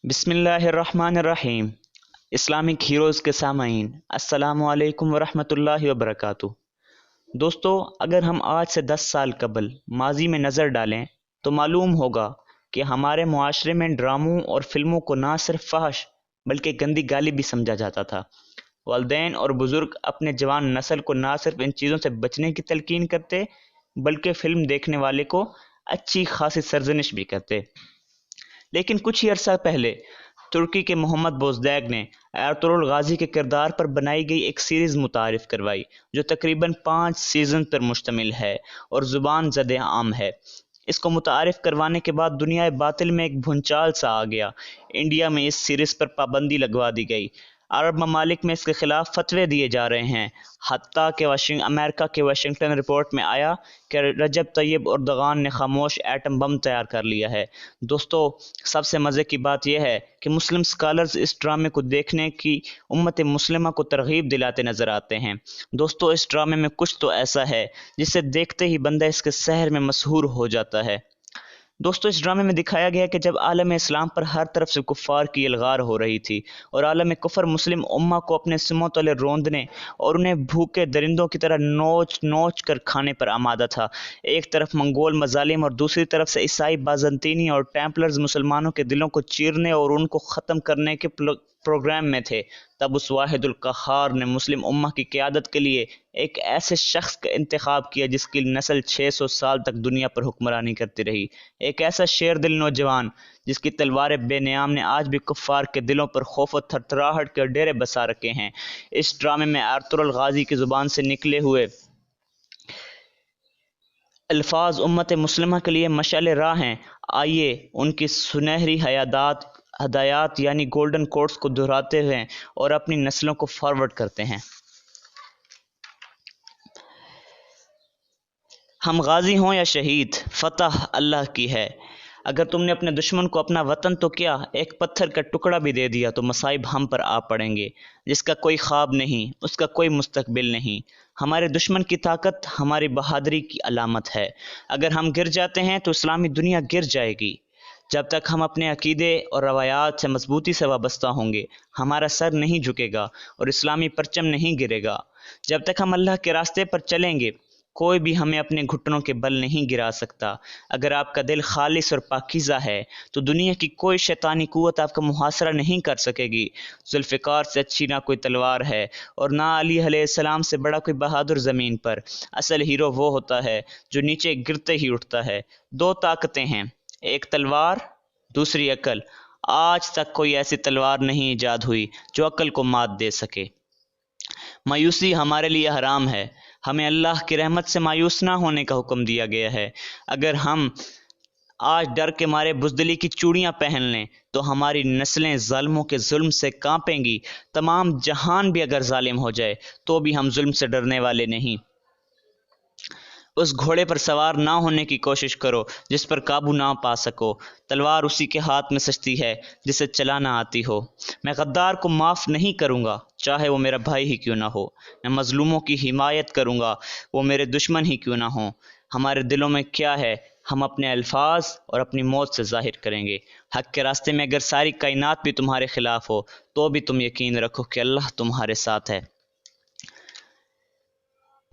बिस्मिल्लाहिर्रहमानिर्रहीम। Islamic heroes के सामाईन, अस्सलामु अलैकुम वरहमतुल्लाहि वबरकातुहू। दोस्तों, अगर हम आज से 10 साल कबल माजी में नज़र डालें तो मालूम होगा कि हमारे मुआशरे में ड्रामों और फिल्मों को ना सिर्फ फहश बल्कि गंदी गाली भी समझा जाता था। वालिदैन और बुज़ुर्ग अपने जवान नस्ल को ना सिर्फ इन चीज़ों से बचने की तलकीन करते बल्कि फ़िल्म देखने वाले को अच्छी खासी सरजनिश भी करते। लेकिन कुछ ही अरसा पहले तुर्की के मोहम्मद बोज़दैग ने एरतुगरुल गाज़ी के किरदार पर बनाई गई एक सीरीज़ मुतारिफ़ करवाई जो तकरीबन 5 सीज़न पर मुश्तमिल है और ज़ुबान ज़द आम है। इसको मुतारिफ़ करवाने के बाद दुनिया बातिल में एक भूचाल सा आ गया। इंडिया में इस सीरीज़ पर पाबंदी लगवा दी गई। अरब ममालिक में इसके ख़िलाफ़ फतवे दिए जा रहे हैं। हत्ता कि अमेरिका के वाशिंगटन रिपोर्ट में आया कि रजब तैयब एर्दोगान ने खामोश एटम बम तैयार कर लिया है। दोस्तों, सबसे मज़े की बात यह है कि मुस्लिम स्कॉलर्स इस ड्रामे को देखने की उम्मत मुस्लिमा को तरगीब दिलाते नज़र आते हैं। दोस्तों, इस ड्रामे में कुछ तो ऐसा है जिसे देखते ही बंदा इसके सहर में मशहूर हो जाता है। दोस्तों, इस ड्रामे में दिखाया गया कि जब आलम इस्लाम पर हर तरफ से कुफ़ार की इल्गार हो रही थी और आलम कुफर मुस्लिम उम्मा को अपने सिमों तले रोंदने और उन्हें भूखे दरिंदों की तरह नोच नोच कर खाने पर आमादा था। एक तरफ मंगोल मजालिम और दूसरी तरफ से ईसाई बाज़ंतीनी और टेम्पलर्स मुसलमानों के दिलों को चीरने और उनको ख़त्म करने के प्रोग्राम में थे, तब उस वाहिदुल क़हार ने मुस्लिम उम्मा की क़यादत के लिए एक ऐसे शख्स का इंतखाब किया जिसकी नस्ल 600 साल तक दुनिया पर हुक्मरानी करती रही। एक ऐसा शेर दिल नौजवान जिसकी तलवार बेनियाम ने आज भी कुफ़ार के दिलों पर खौफ और थरथराहट के डेरे बसा रखे हैं। इस ड्रामे में एरतुगरुल गाज़ी की ज़ुबान से निकले हुए अल्फाज उम्मत मुस्लिमा के लिए मशाल राह हैं। आइए उनकी सुनहरी हदायत यानी गोल्डन कोट्स को दोहराते हैं और अपनी नस्लों को फॉरवर्ड करते हैं। हम गाजी हों या शहीद, फतह अल्लाह की है। अगर तुमने अपने दुश्मन को अपना वतन तो क्या, एक पत्थर का टुकड़ा भी दे दिया तो मसाइब हम पर आ पड़ेंगे। जिसका कोई ख्वाब नहीं उसका कोई मुस्तकबिल नहीं। हमारे दुश्मन की ताकत हमारी बहादुरी की अलामत है। अगर हम गिर जाते हैं तो इस्लामी दुनिया गिर जाएगी। जब तक हम अपने अकीदे और रवायात से मजबूती से वाबस्ता होंगे, हमारा सर नहीं झुकेगा और इस्लामी परचम नहीं गिरेगा। जब तक हम अल्लाह के रास्ते पर चलेंगे, कोई भी हमें अपने घुटनों के बल नहीं गिरा सकता। अगर आपका दिल खालिस और पाकीज़ा है तो दुनिया की कोई शैतानी कुव्वत आपका मुहासरा नहीं कर सकेगी। जुल्फ़िकार से अच्छी ना कोई तलवार है और ना अली अलैहिस्सलाम से बड़ा कोई बहादुर ज़मीन पर। असल हीरो वो होता है जो नीचे गिरते ही उठता है। 2 ताकतें हैं, एक तलवार, दूसरी अकल। आज तक कोई ऐसी तलवार नहीं ईजाद हुई जो अकल को मात दे सके। मायूसी हमारे लिए हराम है। हमें अल्लाह की रहमत से मायूस ना होने का हुक्म दिया गया है। अगर हम आज डर के मारे बुज़दिली की चूड़ियाँ पहन लें तो हमारी नस्लें ज़ालिमों के जुल्म से कांपेंगी। तमाम जहान भी अगर जालिम हो जाए तो भी हम जुल्म से डरने वाले नहीं। उस घोड़े पर सवार ना होने की कोशिश करो जिस पर काबू ना पा सको। तलवार उसी के हाथ में सजती है जिसे चलाना आती हो। मैं गद्दार को माफ़ नहीं करूँगा, चाहे वो मेरा भाई ही क्यों ना हो। मैं मज़लूमों की हिमायत करूँगा, वो मेरे दुश्मन ही क्यों ना हो। हमारे दिलों में क्या है हम अपने अल्फाज और अपनी मौत से ज़ाहिर करेंगे। हक़ के रास्ते में अगर सारी कायनात भी तुम्हारे ख़िलाफ़ हो तो भी तुम यकीन रखो कि अल्लाह तुम्हारे साथ है।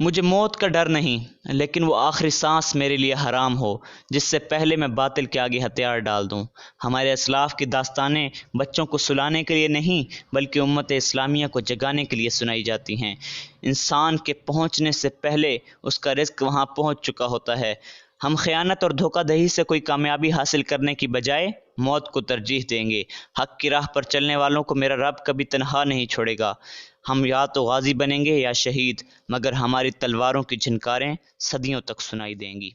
मुझे मौत का डर नहीं, लेकिन वो आखिरी सांस मेरे लिए हराम हो जिससे पहले मैं बातिल के आगे हथियार डाल दूं। हमारे असलाफ की दास्तानें बच्चों को सुलाने के लिए नहीं बल्कि उम्मत इस्लामिया को जगाने के लिए सुनाई जाती हैं। इंसान के पहुंचने से पहले उसका रिज़्क वहां पहुंच चुका होता है। हम ख़यानत और धोखाधड़ी से कोई कामयाबी हासिल करने की बजाय मौत को तरजीह देंगे। हक़ की राह पर चलने वालों को मेरा रब कभी तन्हा नहीं छोड़ेगा। हम या तो गाजी बनेंगे या शहीद, मगर हमारी तलवारों की झनकारें सदियों तक सुनाई देंगी।